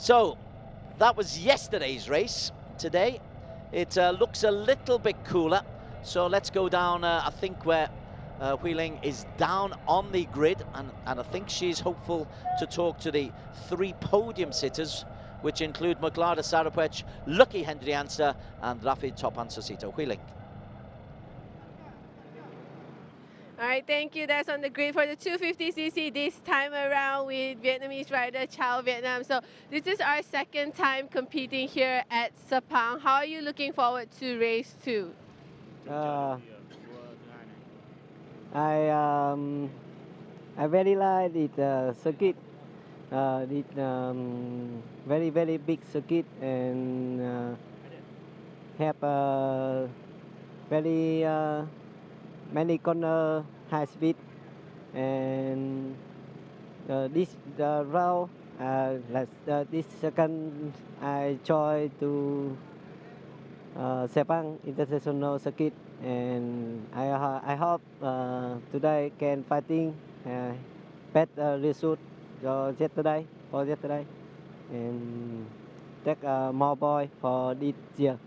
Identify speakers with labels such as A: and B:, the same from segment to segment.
A: So that was yesterday's race. Today it looks a little bit cooler. So let's go down, I think, where Wheeling is down on the grid, and I think she's hopeful to talk to the 3 podium sitters, which include Muglada Sarapwech, Lucky Hendriansa, and Rafi Topan Sosito. Wheeling.
B: All right, thank you. That's on the grid for the 250cc this time around with Vietnamese rider Chao Vietnam. So this is our second time competing here at Sepang. How are you looking forward to race 2?
C: I very like it circuit. Very big circuit, and have very many corner, high speed, and this round this second I try to Sepang International Circuit, and I hope today can fighting better result for yesterday, and take more boy for this year.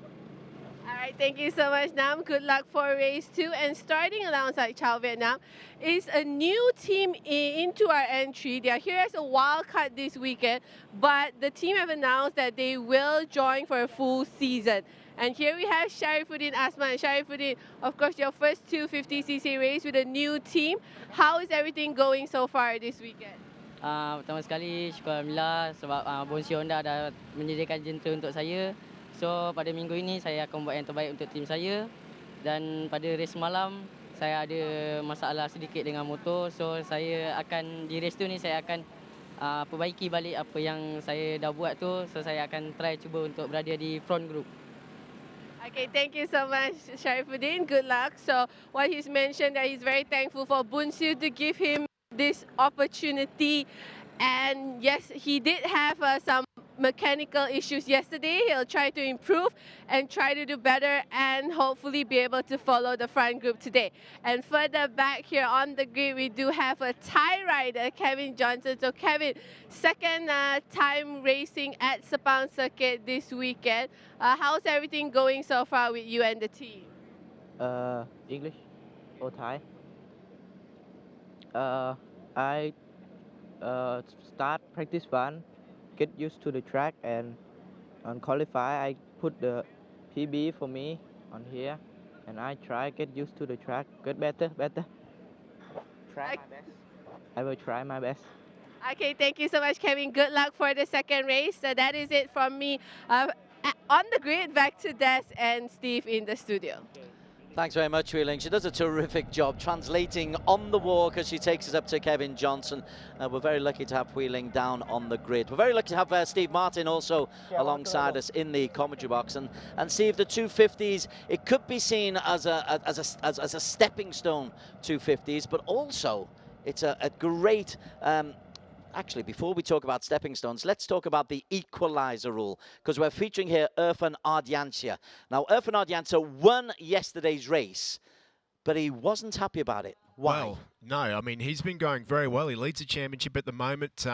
B: All right, thank you so much, Nam. Good luck for race 2. And starting alongside Chao Vietnam is a new team into our entry. They are here as a wild card this weekend, but the team have announced that they will join for a full season. And here we have Sharifuddin Asman. Sharifuddin, of course, your first 250cc race with a new team. How is everything going so far this weekend?
D: Pertama sekali, syukur Alhamdulillah sebab Bonsi Honda dah menyediakan jentera untuk saya. So, pada minggu ini saya akan buat yang terbaik untuk tim saya. Dan pada race malam, saya ada masalah sedikit dengan motor. So, saya akan, di race tu ni saya akan perbaiki balik apa yang saya dah buat tu. So, saya akan try cuba untuk berada di front group.
B: Okay, thank you so much, Sharifuddin. Good luck. So, what he's mentioned that he's very thankful for Bunsu to give him this opportunity. And yes, he did have some mechanical issues yesterday. He'll try to improve and try to do better and hopefully be able to follow the front group today. And further back here on the grid, we do have a Thai rider, Kevin Johnson. So Kevin, second time racing at Sepang Circuit this weekend. How's everything going so far with you and the team?
E: English or Thai? I start practice 1, get used to the track, and on qualify I put the PB for me on here, and I try get used to the track, get better. Try my best. I will try my best.
B: Okay, thank you so much, Kevin. Good luck for the second race. So that is it from me on the grid. Back to Des and Steve in the studio.
A: Thanks very much, Wheeling. She does a terrific job translating on the walk as she takes us up to Kevin Johnson. We're very lucky to have Wheeling down on the grid. We're very lucky to have Steve Martin also alongside us in the commentary box. And Steve, the 250s, it could be seen as a stepping stone 250s, but also it's a great actually, before we talk about stepping stones, let's talk about the equalizer rule, because we're featuring here Irfan Ardiansyah. Now, Irfan Ardiansyah won yesterday's race, but he wasn't happy about it. Why?
F: Well, no, I mean, he's been going very well. He leads the championship at the moment,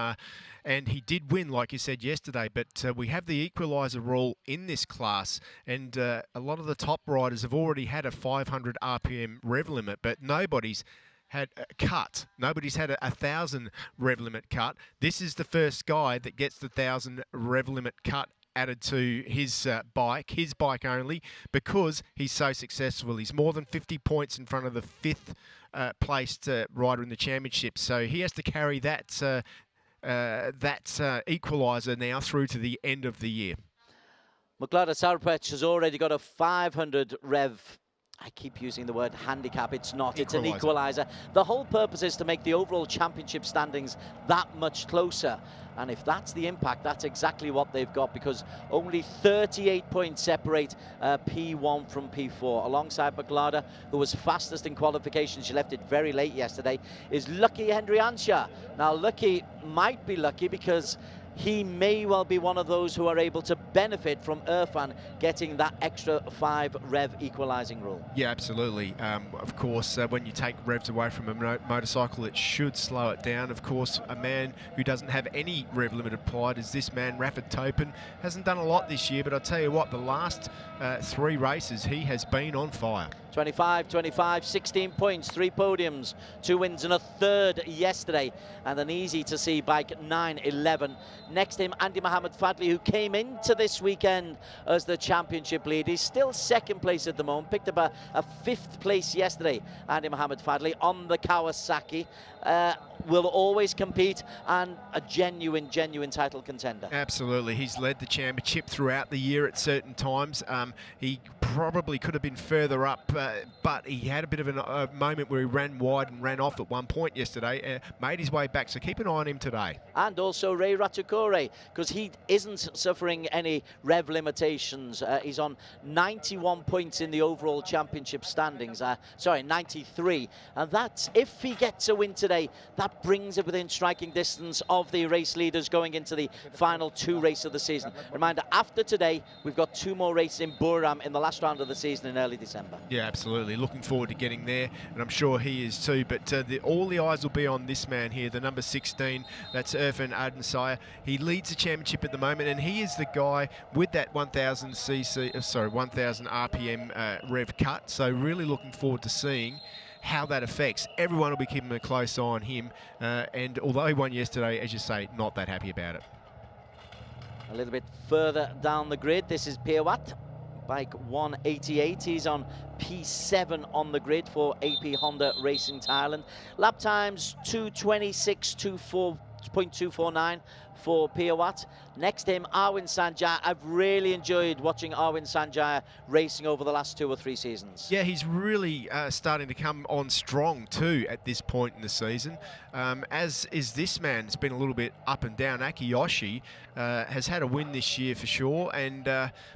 F: and he did win, like you said yesterday, but we have the equaliser rule in this class, and a lot of the top riders have already had a 500 RPM rev limit, but nobody's had a cut. Nobody's had a 1,000 rev limit cut. This is the first guy that gets the 1,000 rev limit cut added to his bike only, because he's so successful. He's more than 50 points in front of the 5th placed rider in the championship. So he has to carry that equaliser now through to the end of the year.
A: Muglada Sarapwech has already got a 500 rev. I keep using the word handicap. It's not. It's an equaliser. The whole purpose is to make the overall championship standings that much closer. And if that's the impact, that's exactly what they've got, because only 38 points separate P1 from P4. Alongside Muglada, who was fastest in qualification, she left it very late yesterday, is Lucky Hendriansa. Now, Lucky might be lucky because he may well be one of those who are able to benefit from Irfan getting that extra 5 rev equalising rule.
F: Yeah, absolutely. Of course, when you take revs away from a motorcycle, it should slow it down. Of course, a man who doesn't have any rev limit applied is this man, Rafford Topin. Hasn't done a lot this year, but I'll tell you what, the last 3 races, he has been on fire.
A: 25, 25, 16 points, 3 podiums, 2 wins and a 3rd yesterday, and an easy-to-see bike, 9-11. Next to him, Andy Mohamed Fadli, who came into this weekend as the championship lead. He's still 2nd place at the moment, picked up a 5th place yesterday, Andy Mohamed Fadli, on the Kawasaki. Will always compete and a genuine title contender.
F: Absolutely. He's led the championship throughout the year at certain times. He probably could have been further up, but he had a bit of a moment where he ran wide and ran off at one point yesterday, made his way back, so keep an eye on him today.
A: And also Ray Ratukore, because he isn't suffering any rev limitations. He's on 91 points in the overall championship standings, 93, and that's, if he gets a win today, that brings it within striking distance of the race leaders going into the final 2 races of the season. Reminder, after today, we've got 2 more races in Buriram in the last round of the season in early December.
F: Yeah, absolutely. Looking forward to getting there, and I'm sure he is too. But all the eyes will be on this man here, the number 16. That's Irfan Adensaya. He leads the championship at the moment, and he is the guy with that 1,000 RPM rev cut. So really looking forward to seeing how that affects. Everyone will be keeping a close eye on him, and although he won yesterday, as you say, not that happy about it.
A: A little bit further down the grid, this is Piawat, bike 188. He's on P7 on the grid for AP Honda Racing Thailand. Lap times 2:26.249 for Piawat. Next to him, Arwin Sanjaya. I've really enjoyed watching Arwin Sanjaya racing over the last 2 or 3 seasons.
F: Yeah, he's really starting to come on strong too at this point in the season, as is this man. It's been a little bit up and down. Akiyoshi has had a win this year for sure, and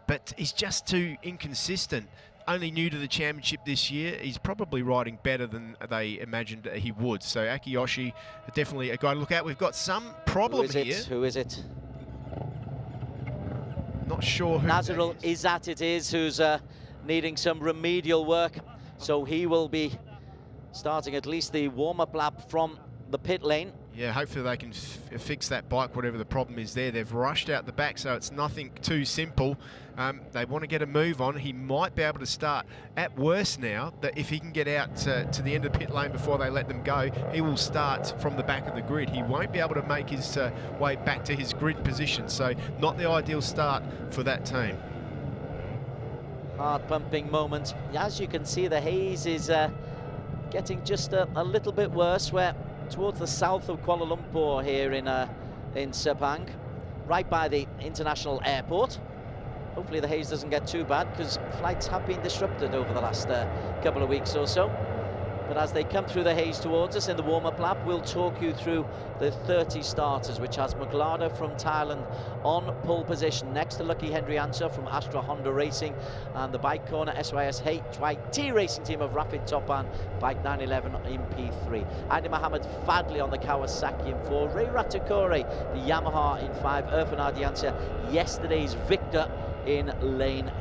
F: but he's just too inconsistent. Only new to the championship this year. He's probably riding better than they imagined he would. So Akiyoshi, definitely a guy to look at. We've got some problem here.
A: Who is it?
F: Not sure who.
A: Nazrul Izzat it is, who's needing some remedial work. So he will be starting at least the warm-up lap from the pit lane.
F: Yeah, hopefully they can fix that bike, whatever the problem is there. They've rushed out the back, so it's nothing too simple. They want to get a move on. He might be able to start. At worst now, that if he can get out to the end of the pit lane before they let them go, he will start from the back of the grid. He won't be able to make his way back to his grid position, so not the ideal start for that team.
A: Heart-pumping moment. As you can see, the haze is getting just a little bit worse. We're towards the south of Kuala Lumpur here in Sepang, right by the international airport. Hopefully the haze doesn't get too bad, because flights have been disrupted over the last couple of weeks or so. But as they come through the haze towards us in the warm-up lap, we'll talk you through the 30 starters, which has Maglada from Thailand on pole position, next to Lucky Hendriansa from Astra Honda Racing, and the bike corner SYS HYT Racing team of Rafford Topin, bike 911 in P3. Andy Mohamed Fadli on the Kawasaki in 4, Ray Ratukore, the Yamaha in 5, Irfan Adensaya, yesterday's victor in lane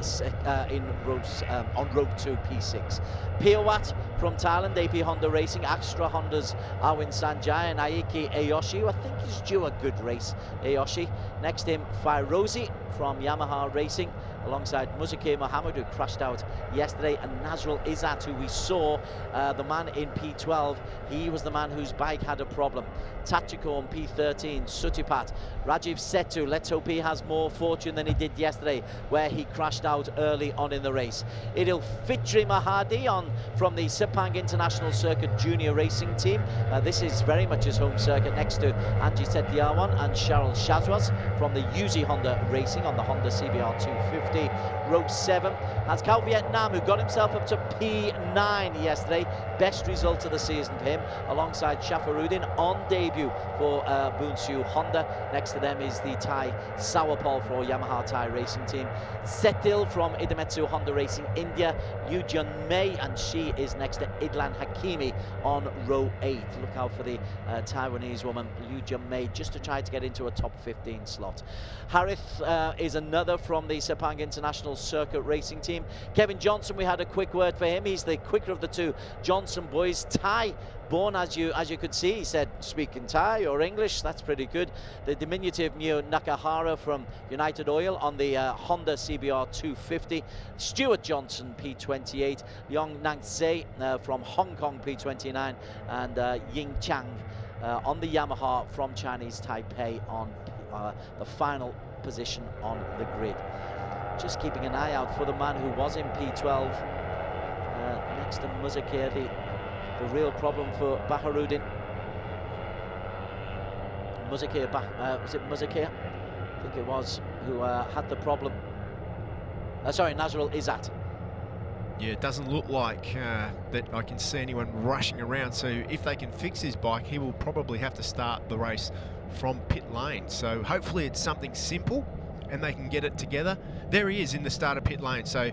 A: on row 2 P6. Piawat from Thailand, AP Honda Racing, Astra Honda's Arwin Sanjaya and Aiki Ayoshi, who I think is due a good race. Ayoshi. Next to him, Fairozi from Yamaha Racing, alongside Muzaki Mohammed, who crashed out yesterday, and Nazrul Izzat, who we saw, the man in P12. He was the man whose bike had a problem. Tachiko on P13, Sutipat. Rajiv Setu, let's hope he has more fortune than he did yesterday, where he crashed out early on in the race. Idil Fitri Mahadi from the Sepang International Circuit Junior Racing team. This is very much his home circuit, next to Anji Setiawan and Cheryl Shazwas from the Yuzi Honda Racing on the Honda CBR 250. 250. Row 7 has Cao Vietnam, who got himself up to P9 yesterday. Best result of the season for him, alongside Shafarudin on debut for Bunsu Honda. Next to them is the Thai Sawapol for Yamaha Thai Racing Team. Setil from Idemitsu Honda Racing India. Yu Jun Mei, and she is next to Idlan Hakimi on row 8. Look out for the Taiwanese woman, Yu Jun Mei, just to try to get into a top 15 slot. Harith is another from the Sepang International Circuit Racing Team. Kevin Johnson, we had a quick word for him. He's the quicker of the two Johnson boys. Thai born, as you could see. He said speaking Thai or English, that's pretty good. The diminutive Mio Nakahara from United Oil on the Honda CBR 250. Stuart Johnson P28, Yong Nangse from Hong Kong P29, and Ying Chang on the Yamaha from Chinese Taipei on the final position on the grid. Just keeping an eye out for the man who was in P12 next to Muzakir, the real problem for Baharudin. Muzakir, was it Muzakir? I think it was, who had the problem. Sorry, Nazrul Izzat.
F: Yeah, it doesn't look like that I can see anyone rushing around. So if they can fix his bike, he will probably have to start the race from pit lane. So hopefully it's something simple and they can get it together. There he is in the start of pit lane. So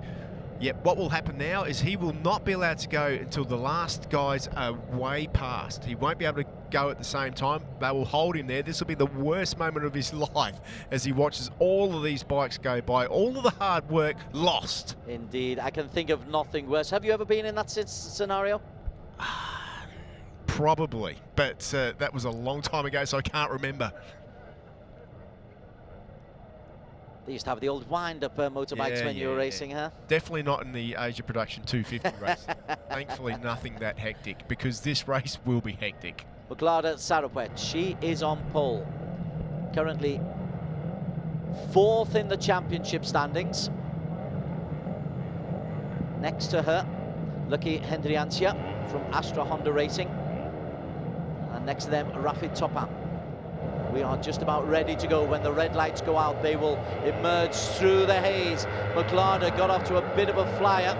F: yeah, what will happen now is he will not be allowed to go until the last guys are way past. He won't be able to go at the same time. They will hold him there. This will be the worst moment of his life as he watches all of these bikes go by, all of the hard work lost.
A: Indeed, I can think of nothing worse. Have you ever been in that scenario?
F: Probably, but that was a long time ago, so I can't remember.
A: They used to have the old wind-up motorbikes when you were racing, huh?
F: Definitely not in the Asia Production 250 race. Thankfully, nothing that hectic, because this race will be hectic.
A: Muklada Sarapwet, she is on pole. Currently 4th in the championship standings. Next to her, Lucky Hendriancia from Astra Honda Racing. And next to them, Rafid Topan. We are just about ready to go. When the red lights go out, they will emerge through the haze. Muklada got off to a bit of a flyer.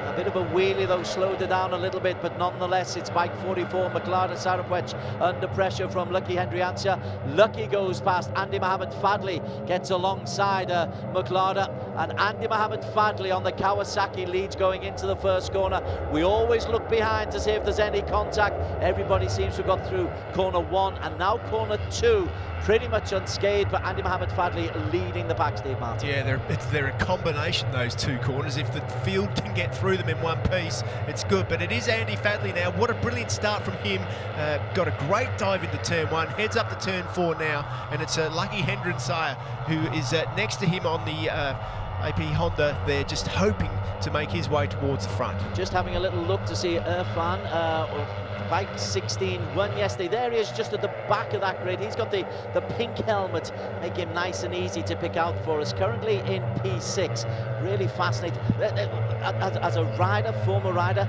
A: A bit of a wheelie, though, slowed it down a little bit, but nonetheless, it's bike 44, Muklada Sarapwet, under pressure from Lucky Hendriancia. Lucky goes past. Andy Mohammed Fadli gets alongside Muklada, and Andy Mohammed Fadli on the Kawasaki leads going into the first corner. We always look behind to see if there's any contact. Everybody seems to have got through corner 1, and now corner 2. Pretty much unscathed, but Andy Mohammed Fadli leading the pack, Steve Martin.
F: Yeah, they're a combination, those two corners. If the field can get through them in one piece, it's good. But it is Andy Fadli now. What a brilliant start from him. Got a great dive into turn 1, heads up to turn 4 now, and it's Lucky Hendriancia who is next to him on the AP Honda. They're just hoping to make his way towards the front.
A: Just having a little look to see Irfan. Bike 16 won yesterday. There he is, just at the back of that grid. He's got the pink helmet, make him nice and easy to pick out for us. Currently in P6. Really fascinating. As a rider, former rider,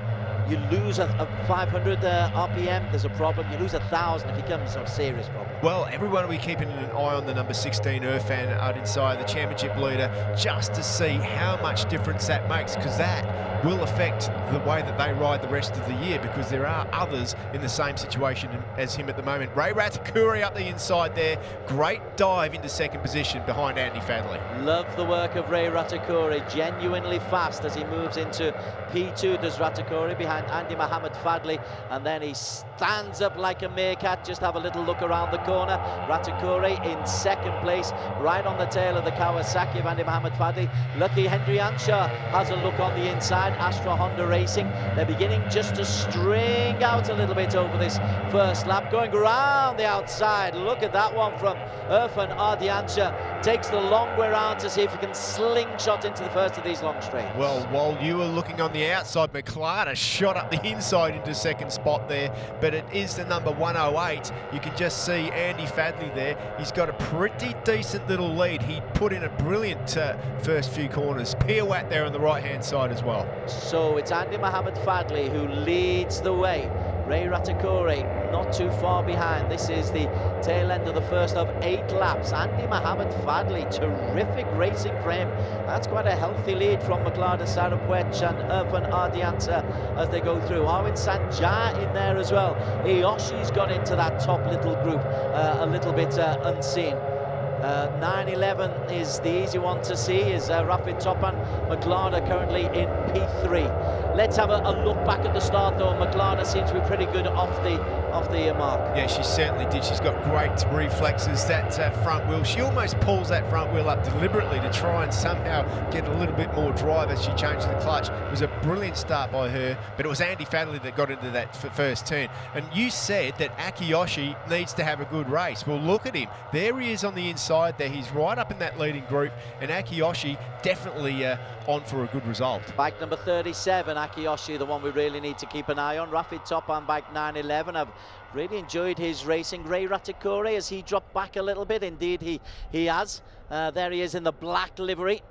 A: you lose a 500 RPM, there's a problem. You lose 1,000, it becomes a serious problem.
F: Well, everyone will be keeping an eye on the number 16 Irfan out inside, the championship leader, just to see how much difference that makes, because that will affect the way that they ride the rest of the year, because there are others in the same situation as him at the moment. Ray Ratakuri up the inside there. Great dive into second position behind Andy Fadli.
A: Love the work of Ray Ratakuri, genuinely fast as he moves into P2, does Ratakuri, behind Andy Mohammed Fadli, and then he stands up like a meerkat. Just have a little look around the corner. Ratakuri in second place, right on the tail of the Kawasaki of Andy Mohammed Fadli. Lucky Hendriancia has a look on the inside. Astra Honda Racing, they're beginning just to string out a little bit over this first lap, going around the outside. Look at that one from Irfan Ardiancia. Takes the long way around to see if he can slingshot into the first of these long straights.
F: Well, while you were looking on the outside, Muklada shot up the inside into second spot there, but it is the number 108. You can just see Andy Fadli there. He's got a pretty decent little lead. He put in a brilliant first few corners. Pirouette there on the right-hand side as well.
A: So it's Andy Mohammed Fadli who leads the way. Ray Ratakuri not too far behind. This is the tail end of the first of 8 laps. Andy Mohamed Fadli, terrific racing for him. That's quite a healthy lead from Maglada Sarapwech and Irfan Ardianta as they go through. Arwin Sanjaya in there as well. Iyoshi's got into that top little group a little bit unseen. 9-11 is the easy one to see, is Rafid Topan. Maglada currently in P3. Let's have a look back at the start though. Maglada seems to be pretty good off the mark.
F: Yeah, she certainly did. She's got great reflexes, that front wheel. She almost pulls that front wheel up deliberately to try and somehow get a little bit more drive as she changes the clutch. It was a brilliant start by her, but it was Andy Fadley that got into that first turn. And you said that Akiyoshi needs to have a good race. Well, look at him. There he is on the inside there. He's right up in that leading group, and Akiyoshi definitely on for a good result.
A: Bike number 37, Akiyoshi, the one we really need to keep an eye on. Rafid Topan, bike 9-11. I've really enjoyed his racing. Ray Ratakore, has he dropped back a little bit? Indeed, he has. There he is in the black livery.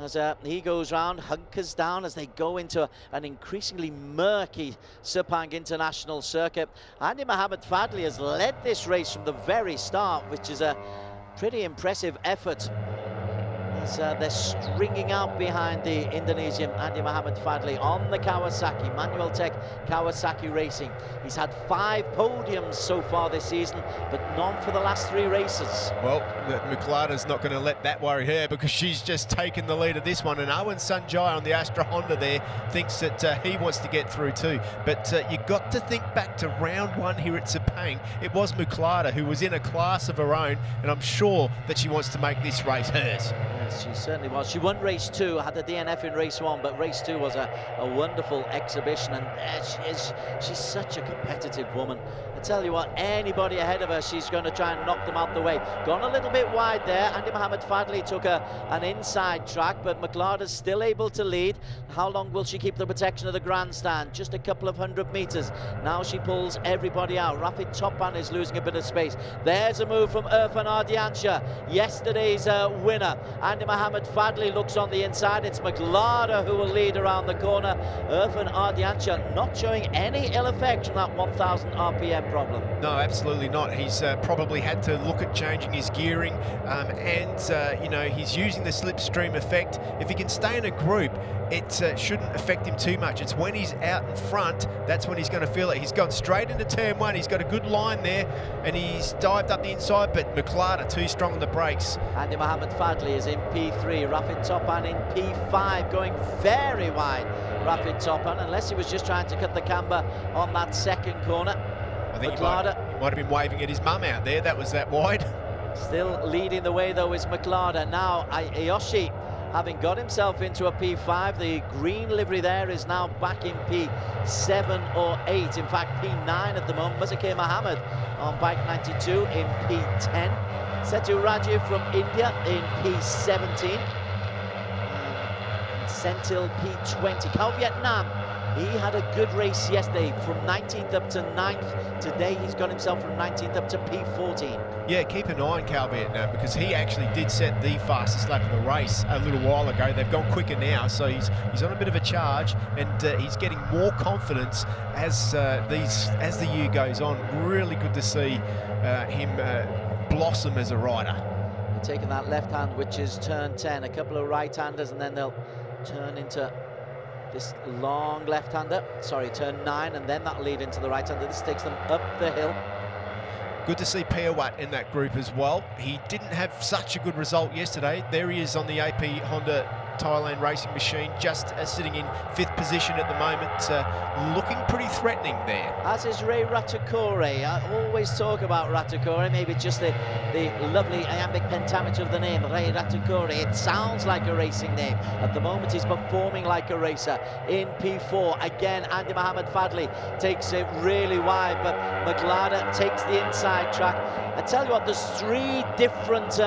A: As he goes round, hunkers down as they go into an increasingly murky Sepang International Circuit. Andy Mohamed Fadli has led this race from the very start, which is a pretty impressive effort. As they're stringing out behind the Indonesian Andy Mohamed Fadli on the Kawasaki, Manual Tech Kawasaki Racing. He's had 5 podiums so far this season, but none for the last 3 races.
F: Well, Maglada's not going to let that worry her, because she's just taken the lead of this one. And Owen Sanjay on the Astra Honda there thinks that he wants to get through too. But you've got to think back to round 1 here at Sepang. It was Maglada who was in a class of her own, and I'm sure that she wants to make this race hers.
A: Yes, she certainly was. She won race 2, had a DNF in race 1, but race 2 was a wonderful exhibition, and she's such a competitive woman. I tell you what, anybody ahead of her, she's going to try and knock them out the way. Gone a little bit wide there. Andy Mohamed Fadli took an inside track, but Maglada's still able to lead. How long will she keep the protection of the grandstand? Just a couple of 100 meters. Now she pulls everybody out. Rafid Topan is losing a bit of space. There's a move from Irfan Ardianta, yesterday's winner. Andy Mohamed Fadli looks on the inside. It's Maglada who will lead around the corner. Irfan Ardianta not showing any ill effect from that 1,000 RPM problem.
F: No, absolutely not. He's probably had to look at changing his gearing, and you know, he's using the slipstream effect. If he can stay in a group, it shouldn't affect him too much. It's when he's out in front, that's when he's going to feel it. He's gone straight into turn 1. He's got a good line there, and he's dived up the inside, but Maglada too strong on the brakes.
A: Andy Mohamed Fadli is in P3. Rafid Topan in P5, going very wide. Rafid Topan, unless he was just trying to cut the camber on that second corner.
F: I think he might have been waving at his mum out there. That was that wide.
A: Still leading the way though is Maglada. Now Ioshi, having got himself into a P5, the green livery there is now back in P7 or 8. In fact, P9 at the moment. Muzakir Mohammed on bike 92 in P10. Setu Rajiv from India in P17. Sentil P20. Cal Vietnam, he had a good race yesterday from 19th up to 9th. Today he's got himself from 19th up to P14.
F: Yeah, keep an eye on Cal Vietnam, because he actually did set the fastest lap of the race a little while ago. They've gone quicker now, so he's on a bit of a charge, and he's getting more confidence as the year goes on. Really good to see him blossom as a rider.
A: They're taking that left hand, which is turn 10, a couple of right-handers, and then they'll turn into this long left-hander, sorry, turn 9, and then that'll lead into the right-hander. This takes them up the hill.
F: Good to see Piawat in that group as well. He didn't have such a good result yesterday. There he is on the AP Honda Thailand racing machine, just sitting in 5th position at the moment, looking pretty threatening there.
A: As is Ray Ratakore. I always talk about Ratakore, maybe just the lovely iambic pentameter of the name, Ray Ratakore. It sounds like a racing name. At the moment he's performing like a racer in P4. Again, Andy Mohamed Fadli takes it really wide, but Maglada takes the inside track. I tell you what, there's 3 different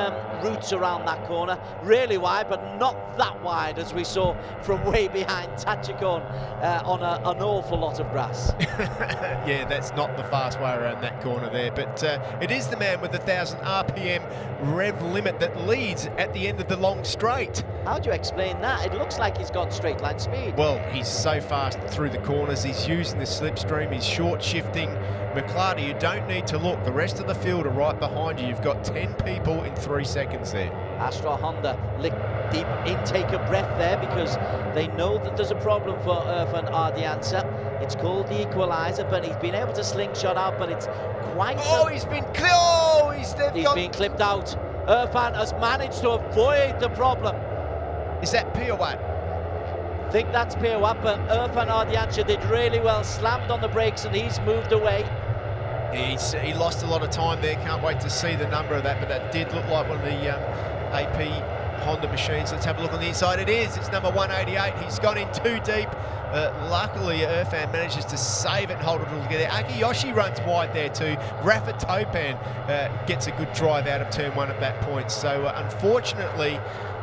A: routes around that corner, really wide, but not that wide as we saw from way behind Tachikon on an awful lot of grass.
F: Yeah, that's not the fast way around that corner there, but it is the man with the 1,000 RPM rev limit that leads at the end of the long straight.
A: How do you explain that? It looks like he's got straight line speed.
F: Well, he's so fast through the corners. He's using the slipstream. He's short shifting. McLarty, you don't need to look. The rest of the field are right behind you. You've got 10 people in 3 seconds there.
A: Astra Honda lick deep intake of breath there because they know that there's a problem for Irfan Ardiansa. It's called the equaliser, but he's been able to slingshot out, but it's quite...
F: Oh, he's been
A: he's been clipped out. Irfan has managed to avoid the problem.
F: Is that Piawat?
A: I think that's Piawat, but Irfan Ardiansa did really well, slammed on the brakes, and he's moved away.
F: He lost a lot of time there. Can't wait to see the number of that, but that did look like one of the AP Honda machines. Let's have a look on the inside. It is. It's number 188. He's gone in too deep. Luckily, Irfan manages to save it and hold it all together. Akiyoshi runs wide there too. Rafa Topan gets a good drive out of turn 1 at that point. So unfortunately,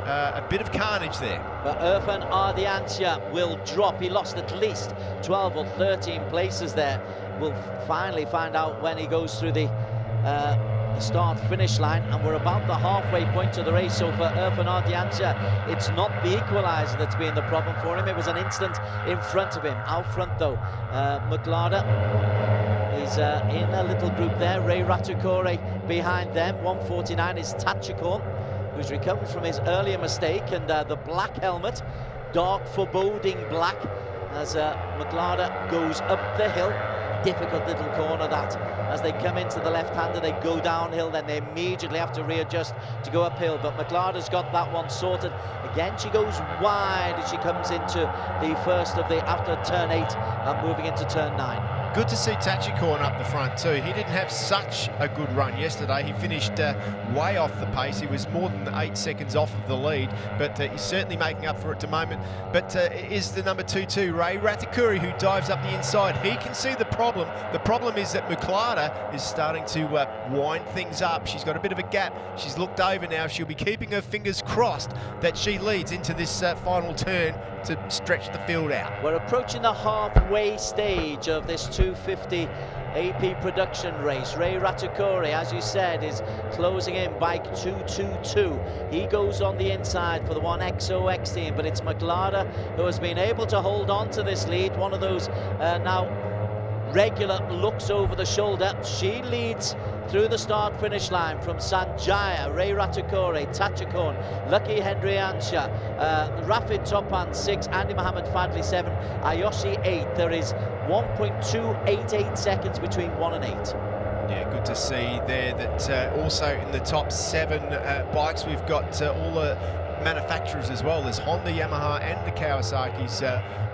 F: a bit of carnage there.
A: But Irfan Ardiansa will drop. He lost at least 12 or 13 places there. We'll finally find out when he goes through the start-finish line, and we're about the halfway point of the race. So for Irfan Ardiansa, it's not the equaliser that's been the problem for him. It was an instant in front of him. Out front though, McLarty is in a little group there. Ray Ratukore behind them. 149 is Tachikorn, who's recovered from his earlier mistake, and the black helmet, dark foreboding black, as McLarty goes up the hill. Difficult little corner that, as they come into the left-hander, they go downhill, then they immediately have to readjust to go uphill. But McLarty's got that one sorted. Again, she goes wide as she comes into the first of the, after turn 8 and moving into turn 9.
F: Good to see Tachikorn up the front too. He didn't have such a good run yesterday. He finished way off the pace. He was more than 8 seconds off of the lead, but he's certainly making up for it at the moment. But is the number 22, Ray Ratakuri, who dives up the inside. He can see the problem. The problem is that McLarty is starting to wind things up. She's got a bit of a gap. She's looked over now. She'll be keeping her fingers crossed that she leads into this final turn to stretch the field out.
A: We're approaching the halfway stage of this 250 AP production race. Ray Ratukore, as you said, is closing in, bike 222. He goes on the inside for the 1XOX team, but it's McLarty who has been able to hold on to this lead. One of those now regular looks over the shoulder. She leads through the start-finish line from Sanjaya, Ray Ratukore, Tachikorn, Lucky Hendriansha, Rafid Topan 6, Andy Mohammed Fadli 7, Ayoshi 8. There is 1.288 seconds between 1 and 8.
F: Yeah, good to see there that also in the top 7 bikes we've got all the manufacturers as well. There's Honda, Yamaha and the Kawasaki's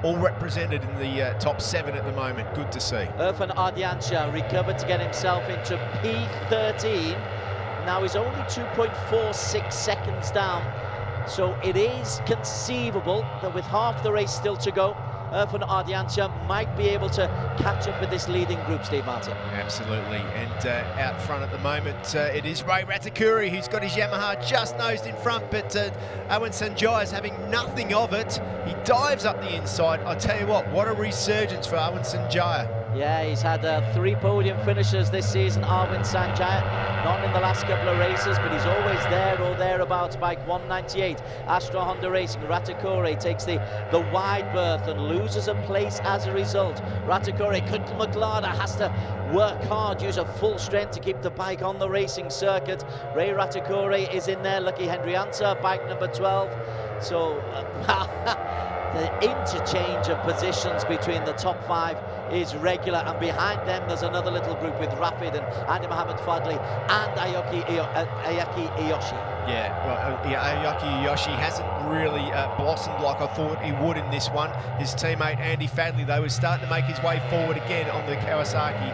F: all represented in the top 7 at the moment. Good to see.
A: Irfan Ardiansa recovered to get himself into P13. Now he's only 2.46 seconds down. So it is conceivable that with half the race still to go, Irfan Ardiansa might be able to catch up with this leading group, Steve Martin.
F: Absolutely, and out front at the moment it is Ray Ratakuri who's got his Yamaha just nosed in front, but Owen Sanjay is having nothing of it. He dives up the inside. I tell you what a resurgence for Owen Sanjay.
A: Yeah, he's had 3 podium finishes this season, Arvind Sanjay. Not in the last couple of races, but he's always there or thereabouts. Bike 198, Astra Honda Racing. Ratakore takes the wide berth and loses a place as a result. Ratakore, McLarty has to work hard, use a full strength to keep the bike on the racing circuit. Ray Ratakore is in there. Lucky Hendriansha, bike number 12. So the interchange of positions between the top 5 is regular, and behind them there's another little group with Rafid and Andy Mohammed Fadli and Ayaki Iyoshi.
F: Yeah, well, Ayaki Iyoshi hasn't really blossomed like I thought he would in this one. His teammate Andy Fadli, though, is starting to make his way forward again on the Kawasaki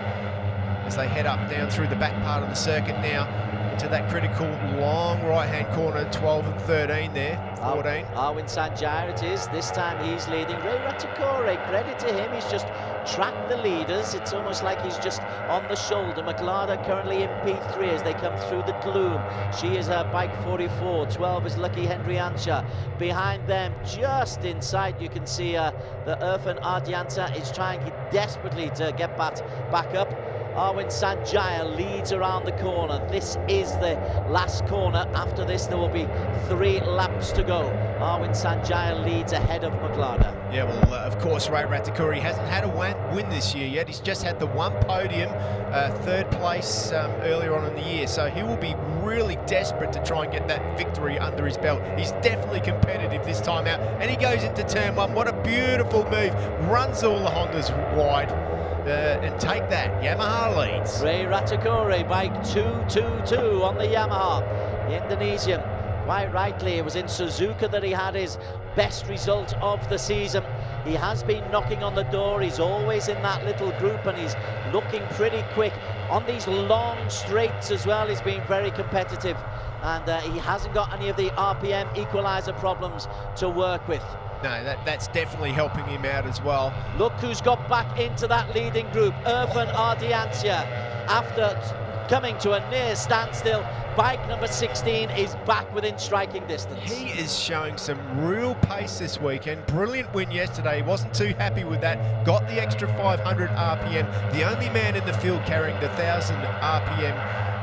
F: as they head up down through the back part of the circuit now into that critical long right-hand corner, 12 and 13 there, 14.
A: Arvind Sanjay it is. This time he's leading. Ray Ratakore, credit to him, he's just tracked the leaders. It's almost like he's just on the shoulder. McLarty currently in P3 as they come through the gloom. She is bike 44. 12 is Lucky Hendriansha. Behind them, just inside, you can see the Irfan Ardiansa is trying desperately to get back up. Arwin Sanjaya leads around the corner. This is the last corner. After this, there will be 3 laps to go. Arwin Sanjaya leads ahead of Maglada.
F: Yeah, well, of course, Ray Ratakuri hasn't had a win this year yet. He's just had the 1 podium, 3rd place earlier on in the year. So he will be really desperate to try and get that victory under his belt. He's definitely competitive this time out. And he goes into turn 1. What a beautiful move. Runs all the Hondas wide. And take that. Yamaha leads.
A: Ray Ratakuri, bike 222 on the Yamaha. The Indonesian, quite rightly, it was in Suzuka that he had his best result of the season. He has been knocking on the door. He's always in that little group, and he's looking pretty quick. On these long straights as well, he's been very competitive. And he hasn't got any of the RPM equalizer problems to work with.
F: No, that's definitely helping him out as well.
A: Look who's got back into that leading group. Irfan Ardiansyah, after coming to a near standstill, bike number 16 is back within striking distance.
F: He is showing some real pace this weekend. Brilliant win yesterday. He wasn't too happy with that. Got the extra 500 RPM. The only man in the field carrying the 1000 RPM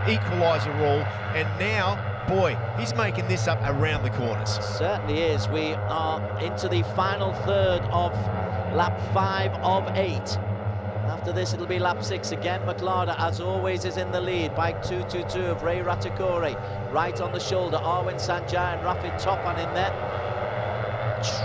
F: equaliser rule. And now, boy, he's making this up around the corners.
A: Certainly is. We are into the final third of lap 5 of 8. After this, it'll be lap 6 again. Maglada, as always, is in the lead. Bike 222 of Ray Ratakuri. Right on the shoulder, Arwin Sanjaya and Rafid Topan in there.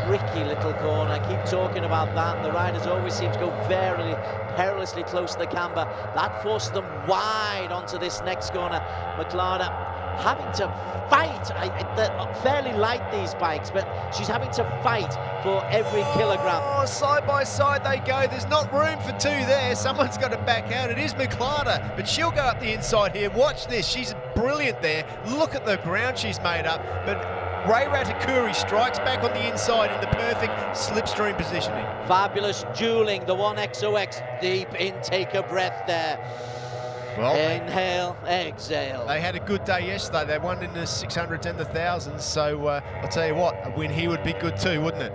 A: Tricky little corner. I keep talking about that. And the riders always seem to go very perilously close to the camber. That forces them wide onto this next corner. Maglada having to fight. They're fairly light, these bikes, but she's having to fight for every kilogram.
F: Oh, side by side they go. There's not room for 2 there. Someone's got to back out. It is Maglada, but she'll go up the inside here. Watch this. She's brilliant there. Look at the ground she's made up. But Ray Ratakuri strikes back on the inside in the perfect slipstream positioning.
A: Fabulous dueling, the 1XOX. Deep intake of breath there.
F: Well,
A: inhale, exhale.
F: They had a good day yesterday. They won in the 600s and the 1000s. So I'll tell you what, a win here would be good too, wouldn't it?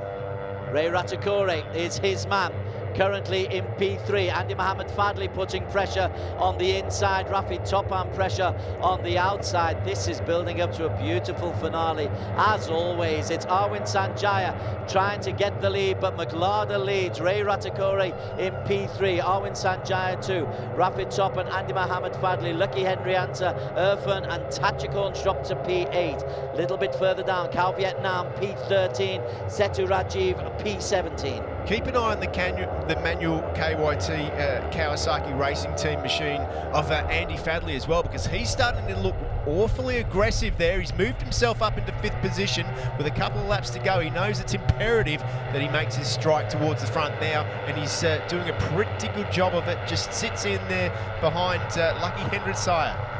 A: Ray Ratakuri is his man. Currently in P3, Andy Mohamed Fadli putting pressure on the inside, Rafid Topan pressure on the outside. This is building up to a beautiful finale. As always, it's Arwin Sanjaya trying to get the lead, but Maglada leads. Ray Ratakuri in P3, Arwin Sanjaya 2, Rafid Topan, Andy Mohamed Fadli, Lucky Henrianta, Irfan and Tachikorn drop to P8. Little bit further down, Cal Vietnam P13, Setu Rajiv P17.
F: Keep an eye on the manual KYT Kawasaki Racing Team machine of Andy Fadli as well, because he's starting to look awfully aggressive there. He's moved himself up into 5th position with a couple of laps to go. He knows it's imperative that he makes his strike towards the front now, and he's doing a pretty good job of it. Just sits in there behind Lucky Henrietta.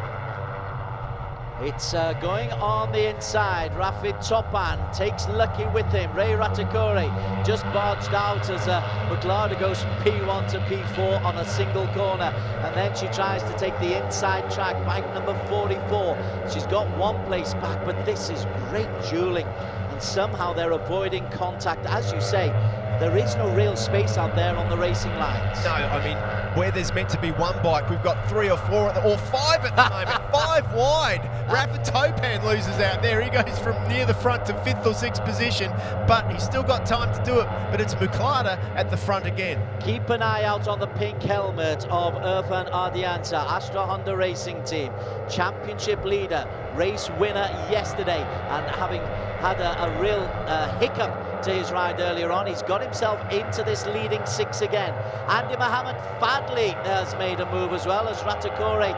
A: It's going on the inside. Rafid Topan takes Lucky with him. Ray Ratakuri just barged out as Maglada goes from P1 to P4 on a single corner. And then she tries to take the inside track, bike number 44. She's got 1 place back, but this is great dueling. And somehow they're avoiding contact. As you say, there is no real space out there on the racing lines.
F: No, I mean, where there's meant to be 1 bike, we've got 3 or 4 or 5 at the moment. 5 wide. Rafid Topan loses out there. He goes from near the front to 5th or 6th position, but he's still got time to do it. But it's Maglada at the front again.
A: Keep an eye out on the pink helmet of Irfan Ardiansyah, Astra Honda Racing Team, championship leader, race winner yesterday, and having had a real hiccup to his ride earlier on, he's got himself into this leading 6 again. Andy Mohamed Fadli has made a move as well as Ratakuri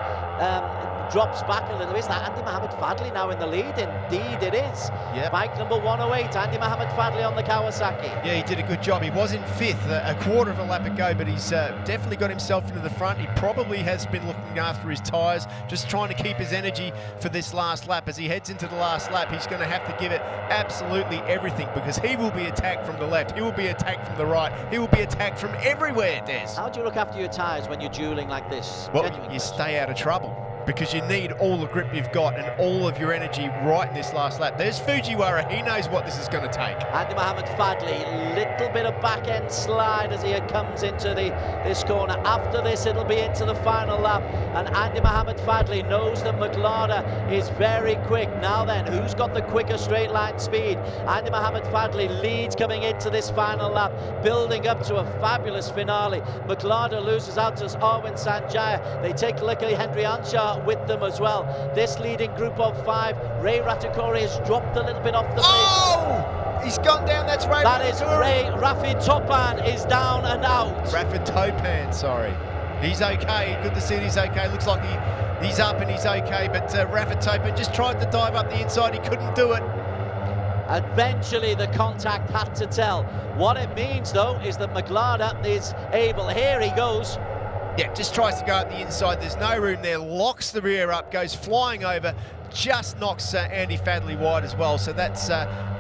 A: drops back a little. Is that Andy Mohamed Fadli now in the lead? Indeed it is.
F: Yep. Bike
A: number 108, Andy Mohamed Fadli on the Kawasaki.
F: Yeah, he did a good job. He was in 5th, a quarter of a lap ago, but he's definitely got himself into the front. He probably has been looking after his tyres, just trying to keep his energy for this last lap. As he heads into the last lap, he's going to have to give it absolutely everything, because he will be attacked from the left, he will be attacked from the right, he will be attacked from everywhere, Des.
A: How do you look after your tyres when you're dueling like this?
F: Well, you stay out of trouble. because you need all the grip you've got and all of your energy right in this last lap. There's Fujiwara. He knows what this is going to take.
A: Andy Mohamed Fadli, little bit of back end slide as he comes into this corner. After this, it'll be into the final lap, and Andy Mohamed Fadli knows that McLaren is very quick. Now then, who's got the quicker straight line speed? Andy Mohamed Fadli leads coming into this final lap, building up to a fabulous finale. McLaren loses out to Arwin Sanjaya. They take luckily Henry Anshaw with them as well. This leading group of 5, Ray Ratakori has dropped a little bit off the pace.
F: Oh! He's gone down, that's Ray.
A: That is Ray. Rafi Topan is down and out.
F: Rafi Topan, sorry. He's okay, good to see he's okay. Looks like he's up and he's okay, but Rafi Topan just tried to dive up the inside, he couldn't do it.
A: Eventually the contact had to tell. What it means though is that McLaren is able, here he goes.
F: Yeah, just tries to go up the inside, there's no room there, locks the rear up, goes flying over, just knocks Andy Fadli wide as well, so that's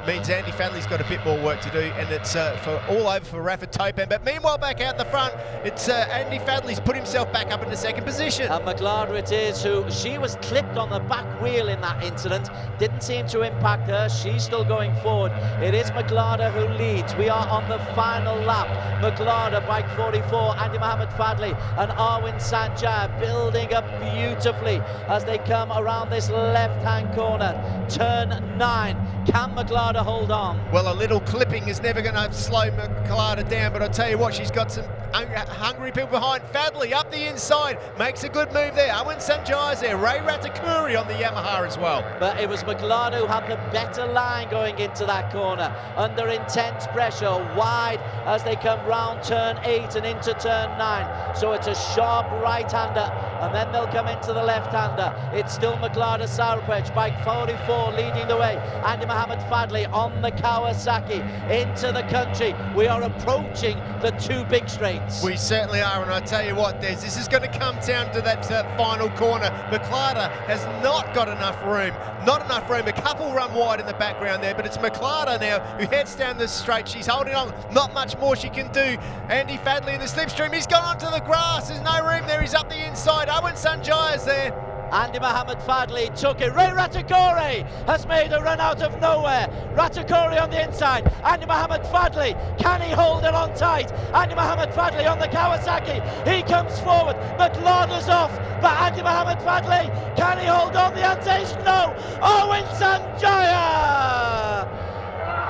F: means Andy Fadli's got a bit more work to do, and it's for all over for Rafa Topan. But meanwhile, back out the front, it's Andy Fadli's put himself back up into second position.
A: And McLaren it is, who she was clipped on the back wheel in that incident, didn't seem to impact her. She's still going forward. It is McLaren who leads. We are on the final lap. McLaren, bike 44, Andy Mohamed Fadli and Arwin Sanjaya building up beautifully as they come around this left-hand corner. Turn 9. Can McLaren hold on?
F: Well, a little clipping is never going to slow McLaren down, but I'll tell you what, she's got some hungry people behind. Fadli up the inside, makes a good move there. Arwin Sanjaya's there. Ray Ratakuri on the Yamaha as well.
A: But it was McLaren who had the better line going into that corner. Under intense pressure, wide as they come round turn 8 and into turn 9. So it's a sharp right-hander, and then they'll come into the left-hander. It's still McLaren Sourpech, bike 44 leading the way. Andy Mohamed Fadli on the Kawasaki into the country. We are approaching the 2 big straights.
F: We certainly are, and I tell you what, Des, this is going to come down to that final corner. McLaren has not got enough room. Not enough room. A couple run wide in the background there, but it's McLaren now who heads down the straight. She's holding on. Not much more she can do. Andy Fadli in the slipstream. He's gone onto the grass. There's no room there. He's up the inside. Arwin Sanjaya's there.
A: Andy Mohamed Fadli took it. Ray Ratakori has made a run out of nowhere. Ratakori on the inside. Andy Mohamed Fadli, can he hold it on tight? Andy Mohamed Fadli on the Kawasaki. He comes forward. McLaren's off, but Andy Mohamed Fadli, can he hold on? The answer is no. Arwin Sanjaya.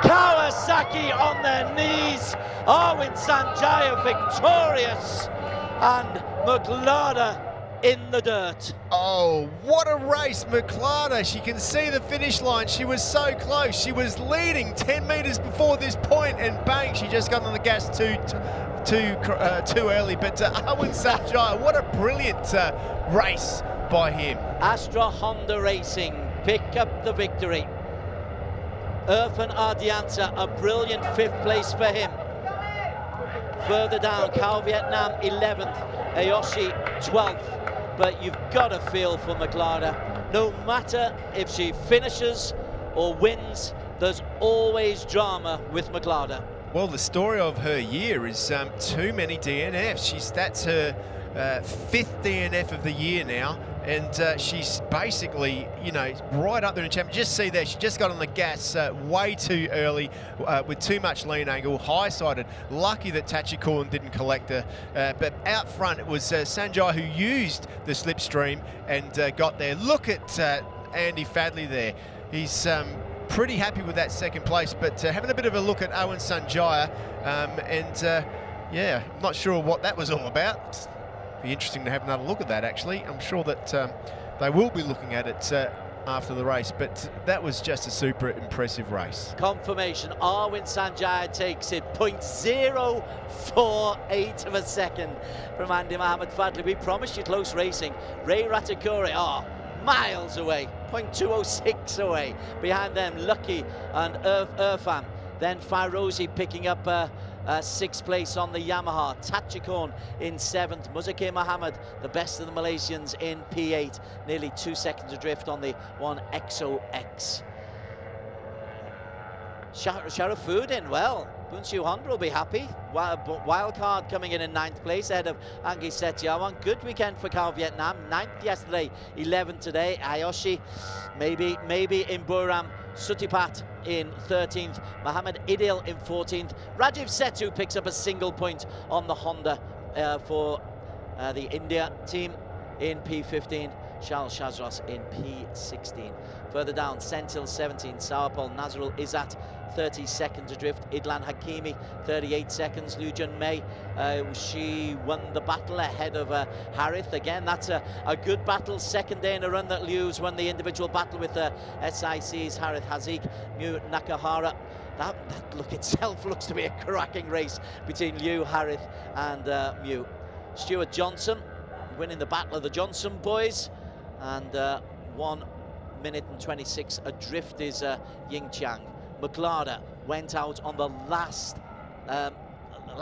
A: Kawasaki on their knees. Arwin Sanjaya victorious, and McLaren in the dirt.
F: Oh, what a race, McLaren. She can see the finish line. She was so close. She was leading 10 metres before this point, and bang, she just got on the gas too early. But Arwin Sanjaya, what a brilliant race by him.
A: Astra Honda Racing pick up the victory. Irfan Ardianta, a brilliant 5th place for him. Further down, Cal Vietnam 11th, Aoshi 12th. But you've got to feel for McLaren. No matter if she finishes or wins, there's always drama with McLaren.
F: Well, the story of her year is too many DNFs. That's her 5th DNF of the year now, and she's basically, you know, right up there in the championship. Just see there, she just got on the gas way too early with too much lean angle, high-sided. Lucky that Tachikourn didn't collect her, but out front it was Sanjaya who used the slipstream and got there. Look at Andy Fadli there. He's pretty happy with that 2nd place, but having a bit of a look at Arwin Sanjaya, yeah, I'm not sure what that was all about. Be interesting to have another look at that, actually. I'm sure that they will be looking at it after the race, but that was just a super impressive race.
A: Confirmation, Arwin Sanjaya takes it, 0.048 of a second from Andy Mohamed Fadli. We promised you close racing. Ray Ratakuri, miles away, 0.206 away. Behind them, Lucky and Irfan. Then Fairozi picking up 6th place on the Yamaha. Tachikourn in 7th. Muzakir Mohammed, the best of the Malaysians, in P8. Nearly 2 seconds adrift on the one XOX. Sharafuddin, well, Bunsiu Honda will be happy. Wild card coming in 9th place ahead of Angie Setiawan. Good weekend for Cal Vietnam. 9th yesterday, 11th today. Ayoshi, maybe in Buram. Sutipat in 13th. Mohammed Idil in 14th. Rajiv Setu picks up a single point on the Honda for the India team in P15. Charles Shazras in P16. Further down, Sentil 17, Sarpol Nazrul Izzat 30 seconds adrift. Idlan Hakimi 38 seconds. Liu Jun Mei, she won the battle ahead of Harith. Again, that's a good battle. Second day in a run that Liu's won the individual battle with SIC's Harith Hazik. Mu Nakahara. That look itself looks to be a cracking race between Liu, Harith and Mu. Stuart Johnson winning the battle of the Johnson boys, and 1 minute and 26 adrift is Ying Chiang. McLaren went out on the last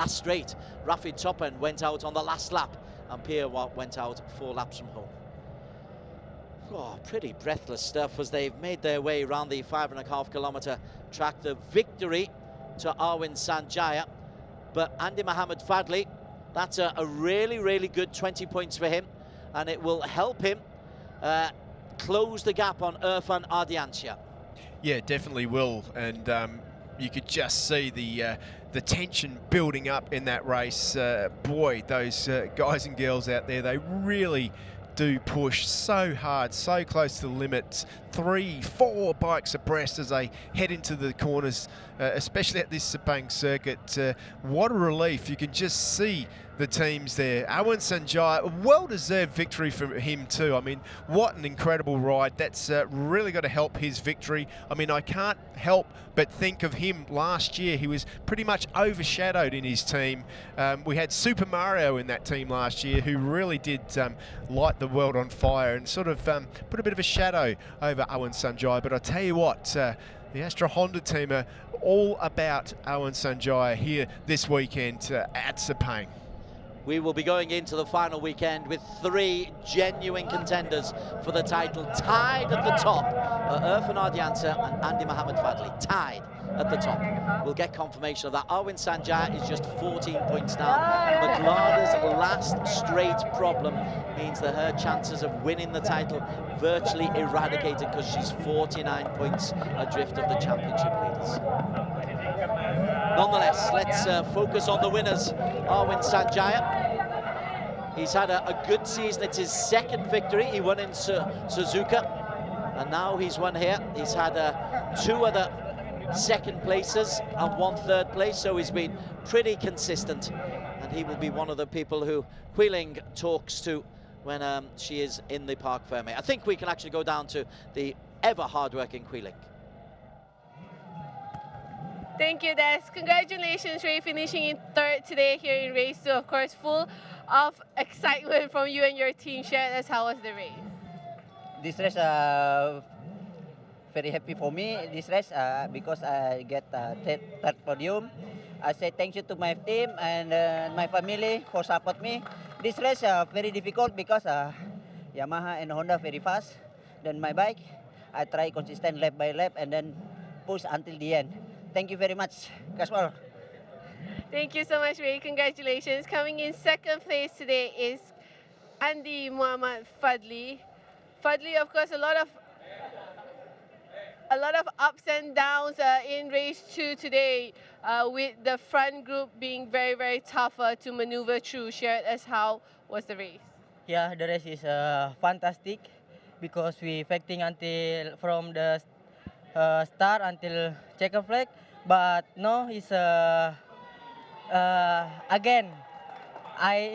A: straight. Rafid Toppen went out on the last lap, and Pierre went out 4 laps from home. Oh, pretty breathless stuff as they've made their way around the 5.5 kilometre track. The victory to Arvind Sanjaya, but Andy Mohammed Fadli, that's a really, really good 20 points for him, and it will help him close the gap on Irfan Ardiansya.
F: Yeah, definitely will, and you could just see the tension building up in that race. Boy, those guys and girls out there, they really do push so hard, so close to the limits. 3, 4 bikes abreast as they head into the corners, especially at this Sepang circuit. What a relief. You can just see the teams there. Arvind Sanjaya, well-deserved victory for him too. I mean, what an incredible ride. That's really got to help his victory. I mean, I can't help but think of him last year. He was pretty much overshadowed in his team. We had Super Mario in that team last year, who really did light the world on fire and sort of put a bit of a shadow over Arvind Sanjaya. But I tell you what, the Astra Honda team are all about Arvind Sanjaya here this weekend at Sepang.
A: We will be going into the final weekend with 3 genuine contenders for the title, tied at the top. Irfan Ardiansya and Andy Mohammed Fadli, tied at the top. We'll get confirmation of that. Arvind Sanjaya is just 14 points down. McLaren's last straight problem means that her chances of winning the title virtually eradicated, because she's 49 points adrift of the championship leaders. Nonetheless, let's focus on the winners. Arvind Sanjaya, he's had a good season. It's his 2nd victory. He won in Suzuka, and now he's won here. He's had 2 other 2nd places and 1 3rd place, so he's been pretty consistent, and he will be one of the people who Huiling talks to when she is in the Parc Ferme. I think we can actually go down to the ever hard-working Huiling.
B: Thank you, Des. Congratulations, Ray, finishing in 3rd today here in race 2. Of course, full of excitement from you and your team. Share with us, how was the race?
G: This race, very happy for me. This race because I get 3rd podium. I say thank you to my team and my family for support me. This race very difficult because Yamaha and Honda very fast. Then my bike, I try consistent lap by lap and then push until the end. Thank you very much, Kasper.
B: Thank you so much, Ray. Congratulations. Coming in 2nd place today is Andy Mohammed Fadli. Fadli, of course, a lot of ups and downs in race 2 today, with the front group being very, very tougher to maneuver through. Share with us, how was the race?
D: Yeah, the race is fantastic because we fighting until from the start until checker flag, but no, it's again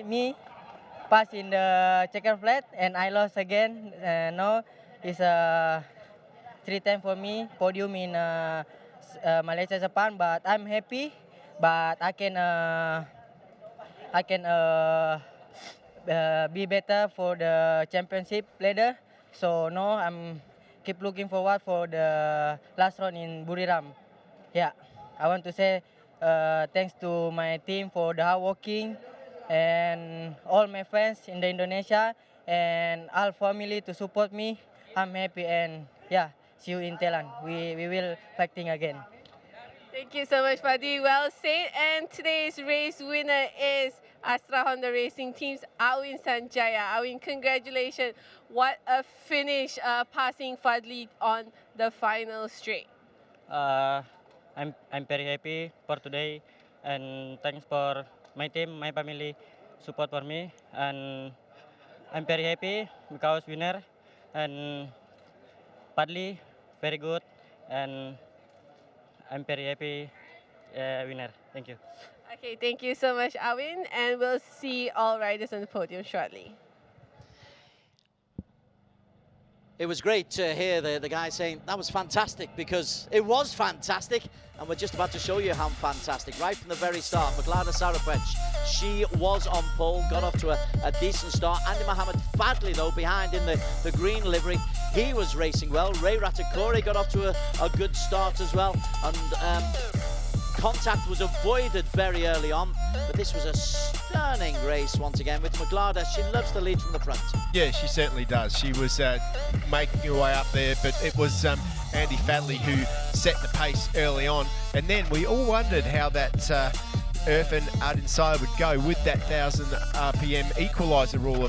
D: me pass in the checker flag and I lost again. No, it's 3 times for me podium in Malaysia, Japan, but I'm happy. But I can be better for the championship later. So no, I'm keep looking forward for the last round in Buriram. Yeah, I want to say thanks to my team for the hard working and all my friends in the Indonesia and all family to support me. I'm happy, and yeah, see you in Thailand. We will fighting again.
B: Thank you so much, Fadi. Well said. And today's race winner is Astra Honda Racing Team's Awin Sanjaya. Awin, congratulations. What a finish, passing Fadli on the final straight.
H: I'm very happy for today, and thanks for my team, my family support for me, and I'm very happy because winner, and Padli very good, and I'm very happy winner. Thank you.
B: Okay, thank you so much, Awin, and we'll see all riders on the podium shortly.
A: It was great to hear the guy saying that was fantastic, because it was fantastic, and we're just about to show you how fantastic. Right from the very start, Maglada Sarapech, she was on pole, got off to a decent start. Andy Mohammed Fadli, though, behind in the green livery, he was racing well. Ray Ratakore got off to a good start as well, and contact was avoided very early on, but this was a stunning race once again with Maglada. She loves to lead from the front.
F: Yeah, she certainly does. She was making her way up there, but it was Andy Fadley who set the pace early on. And then we all wondered how that Irfan Ardinsai would go with that 1000 RPM equaliser rule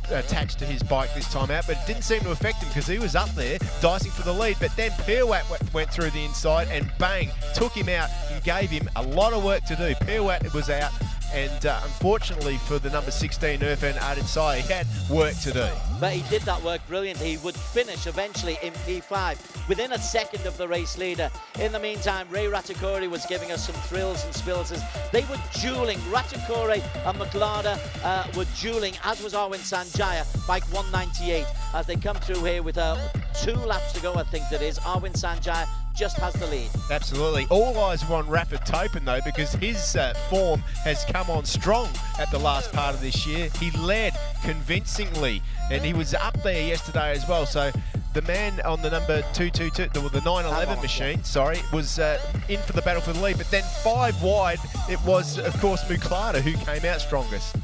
F: attached to his bike this time out, but it didn't seem to affect him because he was up there dicing for the lead. But then Pirwat went through the inside and bang, took him out and gave him a lot of work to do. Pirwat was out, and unfortunately for the number 16 Irfan Ardinsai, he had work to do.
A: But he did that work brilliantly. He would finish eventually in P5 within a second of the race leader. In the meantime, Ray Ratakore was giving us some thrills and spills as they were dueling. Ratakore and Maglada were dueling, as was Arwin Sanjaya, bike 198, as they come through here with 2 laps to go, I think that is. Arwin Sanjaya just has the lead.
F: Absolutely. All eyes were on Rapid Topin, though, because his form has come on strong at the last part of this year. He led convincingly, and he was up there yesterday as well. So the man on the number 222, the 911 machine, sorry, was in for the battle for the lead. But then 5 wide, it was, of course, Muklada who came out strongest.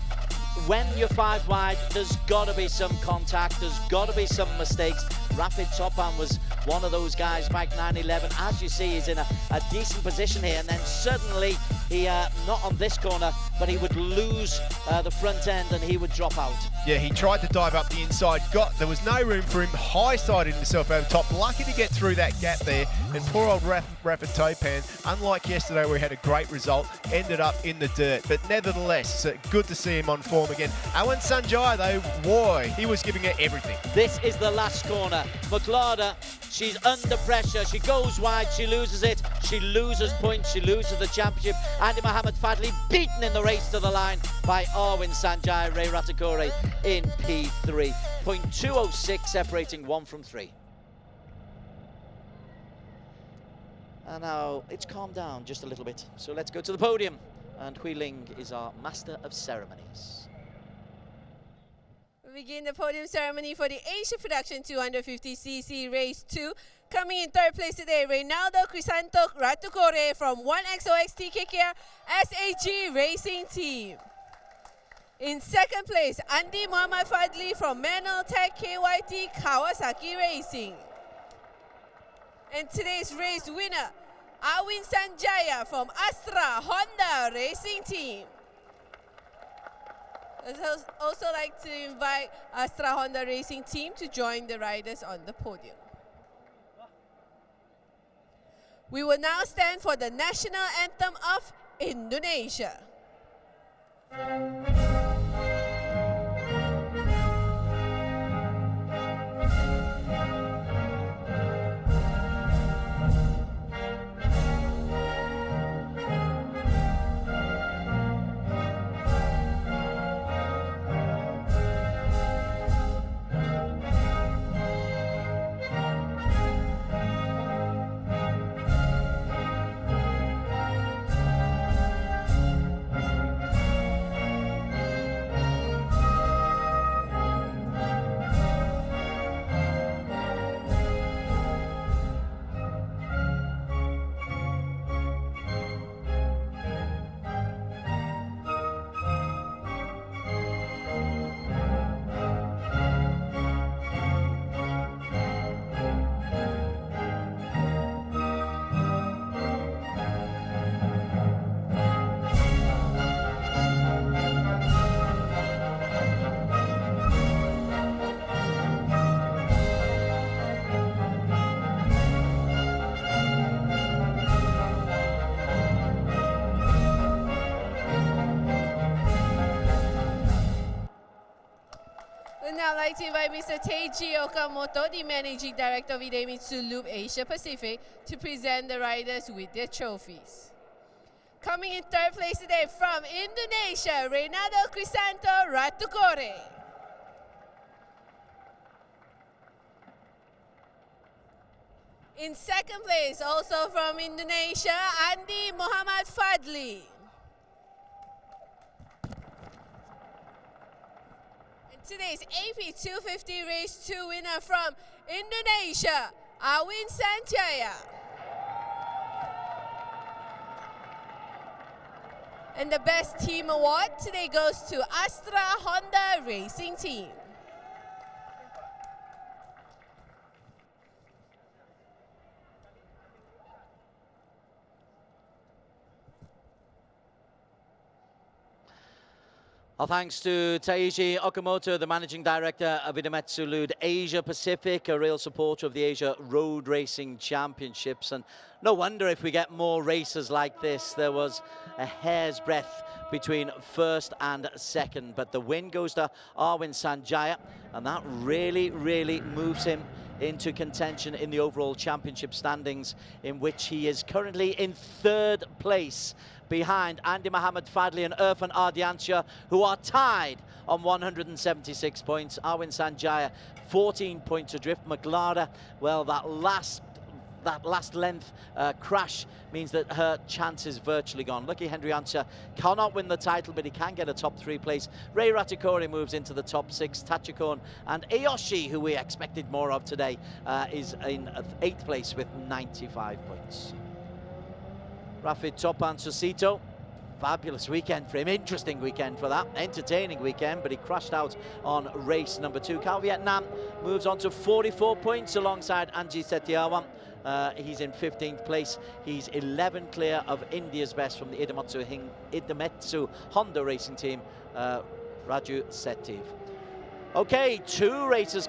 A: When you're 5 wide, there's got to be some contact, there's got to be some mistakes. Rapid Topan was one of those guys, bike 911. As you see, he's in a decent position here, and then suddenly he, not on this corner, but he would lose the front end and he would drop out.
F: Yeah, he tried to dive up the inside, there was no room for him, high-sided himself over top, lucky to get through that gap there, and poor old Rapid Topan, unlike yesterday where he had a great result, ended up in the dirt. But nevertheless, good to see him on form again. Awan Sanjay, though, boy, he was giving it everything.
A: This is the last corner. Maglada, she's under pressure, she goes wide, she loses it, she loses points, she loses the championship. Andy Mohammed Fadli beaten in the race to the line by Arwin Sanjay, Ray Ratakore in P3. 0.206 separating 1 from 3. And now it's calmed down just a little bit, so let's go to the podium, and Hui Ling is our Master of Ceremonies.
B: We begin the podium ceremony for the Asia Production 250cc Race 2. Coming in 3rd place today, Reynaldo Crisanto Ratukore from 1XOX TKKR SAG Racing Team. In 2nd place, Andy Muhammad Fadli from Menal Tech KYT Kawasaki Racing. And today's race winner, Awin Sanjaya from Astra Honda Racing Team. I'd also like to invite Astra Honda Racing Team to join the riders on the podium. We will now stand for the national anthem of Indonesia. like to invite Mr. Teiji Okamoto, the Managing Director of Idemitsu Loop Asia Pacific, to present the riders with their trophies. Coming in third place today from Indonesia, Reynaldo Crisanto Ratukore. In second place, also from Indonesia, Andi Muhammad Fadli. And today's AP 250 Race 2 winner from Indonesia, Awin Sanjaya. And the best team award today goes to Astra Honda Racing Team.
A: Our thanks to Taiji Okamoto, the Managing Director of Idemitsu Loop Asia Pacific, a real supporter of the Asia Road Racing Championships. And no wonder if we get more races like this. There was a hair's breadth between first and second, but the win goes to Arwin Sanjaya, and that really, really moves him into contention in the overall championship standings, in which he is currently in third place, behind Andi Muhammad Fadli and Irfan Ardiansha, who are tied on 176 points. Arwin Sanjaya 14 points adrift. Maglara, well, that last length crash means that her chance is virtually gone. Lucky Hendriancha cannot win the title, but he can get a top 3 place. Rei Ratikori moves into the top 6. Tachikon and Ayoshi, who we expected more of today, is in 8th place with 95 points. Rafid Topan Susito, fabulous weekend for him, interesting weekend for that, entertaining weekend, but he crashed out on race number 2. Cal Vietnam moves on to 44 points alongside Anji Setiawan. He's in 15th place. He's 11 clear of India's best from the Idemitsu Honda Racing Team, Raju Setiv. Okay, 2 races